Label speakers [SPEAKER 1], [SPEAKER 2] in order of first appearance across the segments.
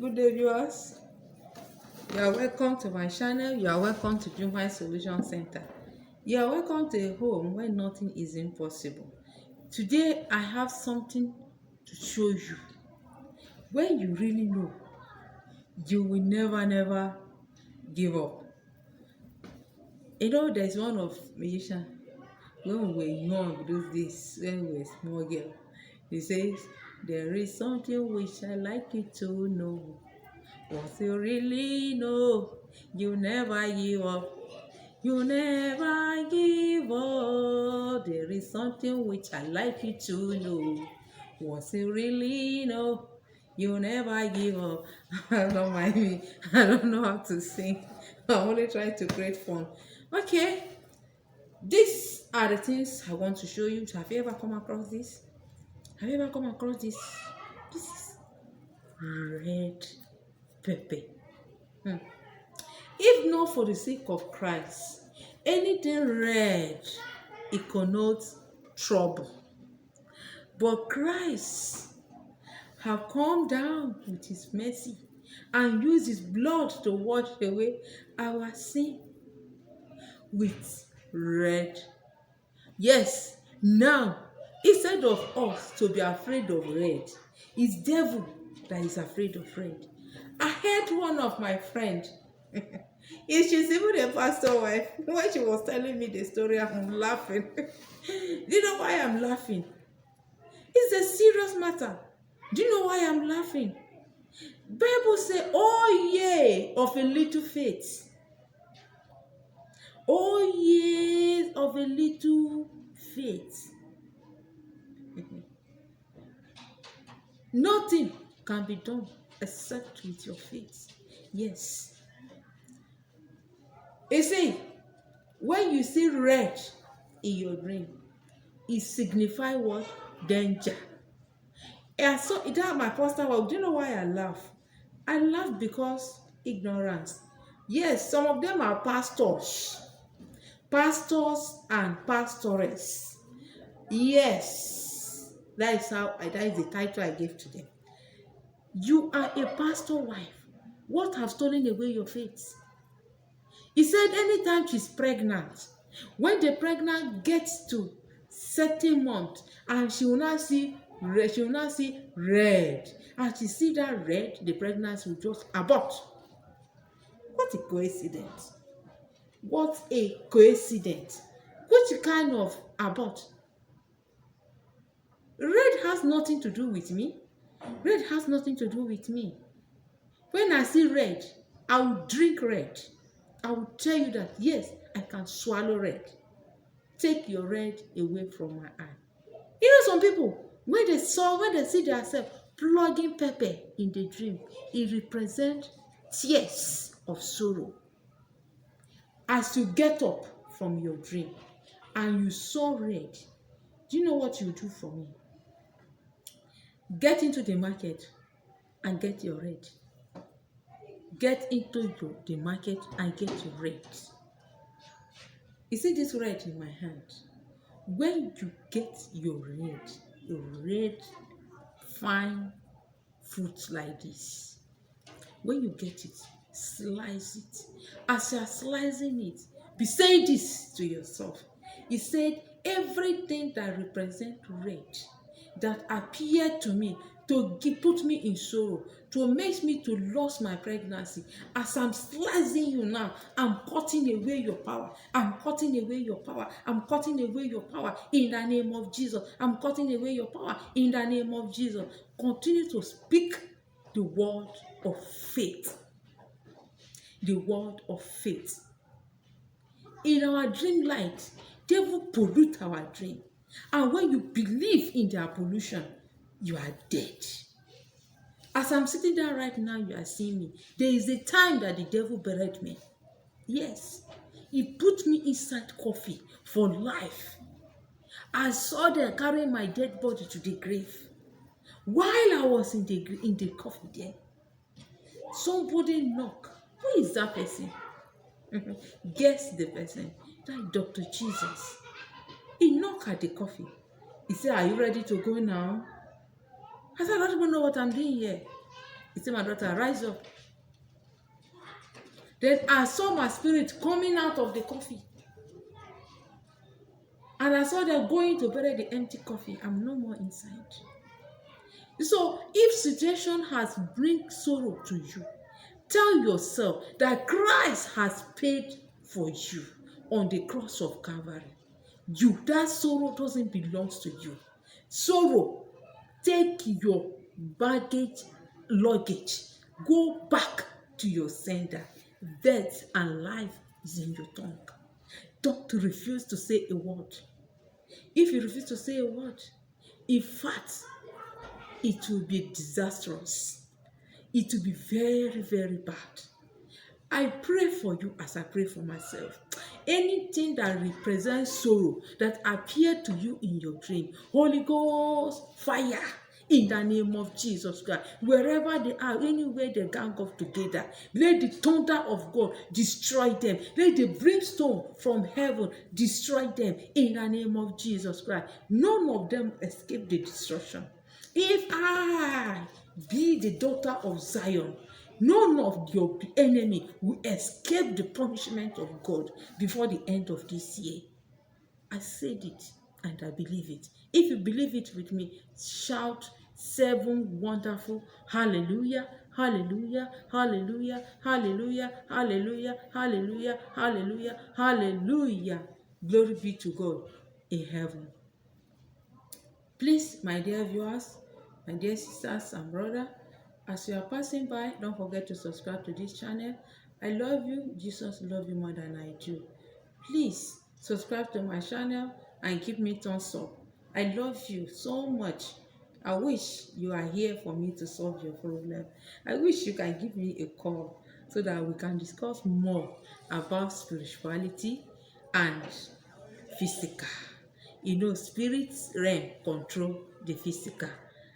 [SPEAKER 1] Good day, viewers. You are welcome to my channel. You are welcome to Jumai Solution Center. You are welcome to a home where nothing is impossible. Today, I have something to show you. When you really know, you will never give up. You know, there's one of magician when we were young those days, when we were small girl. He says, "There is something which I like you to know. Once you really know, you never give up. You never give up. There is something which I like you to know. Once you really know, you never give up." Don't mind me. I don't know how to sing. I'm only trying to create fun. Okay, these are the things I want to show you. Have you ever come across this? Have you ever come across this? This is red pepper. If not for the sake of Christ, anything red, it connotes trouble. But Christ have come down with his mercy and used his blood to wash away our sin with red. Yes, now, instead of us to be afraid of red, it's devil that is afraid of red. I heard one of my friends, she's even a pastor wife, when she was telling me the story, I'm laughing. Do you know why I'm laughing? It's a serious matter. Do you know why I'm laughing? Bible says, "Oh ye of a little faith. Oh ye of a little faith." Nothing can be done except with your faith. Yes. You see, when you see red in your dream, it signifies what? Danger. And so that my pastor, well, do you know why I laugh? I laugh because ignorance. Yes, some of them are pastors and pastores. Yes, that is the title I gave to them. You are a pastor wife. What have stolen away your faith? He said anytime she's pregnant, when the pregnant gets to certain month, and she will not see red, and she see that red, the pregnancy will just abort. What a coincidence. What a coincidence. Which kind of abort? Red has nothing to do with me. Red has nothing to do with me. When I see red, I will drink red. I will tell you that, yes, I can swallow red. Take your red away from my eye. You know, some people, when they see themselves plugging pepper in the dream, it represents tears of sorrow. As you get up from your dream and you saw red, do you know what you do for me? Get into the market and get your red. Get into the market and get your red. You see this red in my hand? When you get your red fine fruit like this, when you get it, slice it. As you are slicing it, be saying this to yourself. He said, everything that represents red, that appeared to me to put me in sorrow, to make me to lose my pregnancy, as I'm slicing you now, I'm cutting away your power. I'm cutting away your power. I'm cutting away your power in the name of Jesus. I'm cutting away your power in the name of Jesus. Continue to speak the word of faith. The word of faith. In our dream light, devil pollute our dream. And when you believe in their pollution, you are dead. As I'm sitting down right now, you are seeing me. There is a time that the devil buried me. Yes. He put me inside coffee for life. I saw them carrying my dead body to the grave. While I was in the coffee there, somebody knocked. Who is that person? Guess the person. That Dr. Jesus. He knocked at the coffee. He said, "Are you ready to go now?" I said, "I don't even know what I'm doing here." He said, my daughter, rise up. Then I saw my spirit coming out of the coffee. And I saw them going to bury the empty coffee. I'm no more inside. So if situation has bring sorrow to you, tell yourself that Christ has paid for you on the cross of Calvary. That sorrow doesn't belong to you. Sorrow, take your luggage, go back to your sender. Death and life is in your tongue. Don't refuse to say a word. If you refuse to say a word, in fact, it will be disastrous. It will be very, very bad. I pray for you as I pray for myself. Anything that represents sorrow that appeared to you in your dream, Holy Ghost, fire in the name of Jesus Christ. Wherever they are, anywhere they gang up together, let the thunder of God destroy them. Let the brimstone from heaven destroy them in the name of Jesus Christ. None of them escape the destruction. If I be the daughter of Zion, none of your enemy will escape the punishment of God before the end of this year. I said it and I believe it. If you believe it with me, shout 7 wonderful hallelujah, hallelujah, hallelujah, hallelujah, hallelujah, hallelujah, hallelujah, hallelujah. Glory be to God in heaven. Please, my dear viewers, my dear sisters and brothers, as you are passing by, don't forget to subscribe to this channel. I love you. Jesus loves you more than I do. Please subscribe to my channel and give me thumbs up. I love you so much. I wish you are here for me to solve your problem. I wish you can give me a call so that we can discuss more about spirituality and physical. You know, spirit realm control the physical.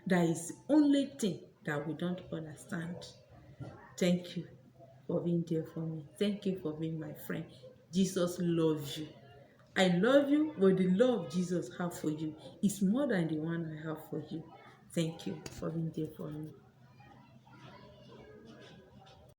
[SPEAKER 1] That is the only thing that we don't understand. Thank you for being there for me. Thank you for being my friend. Jesus loves you. I love you, but the love Jesus has for you is more than the one I have for you. Thank you for being there for me.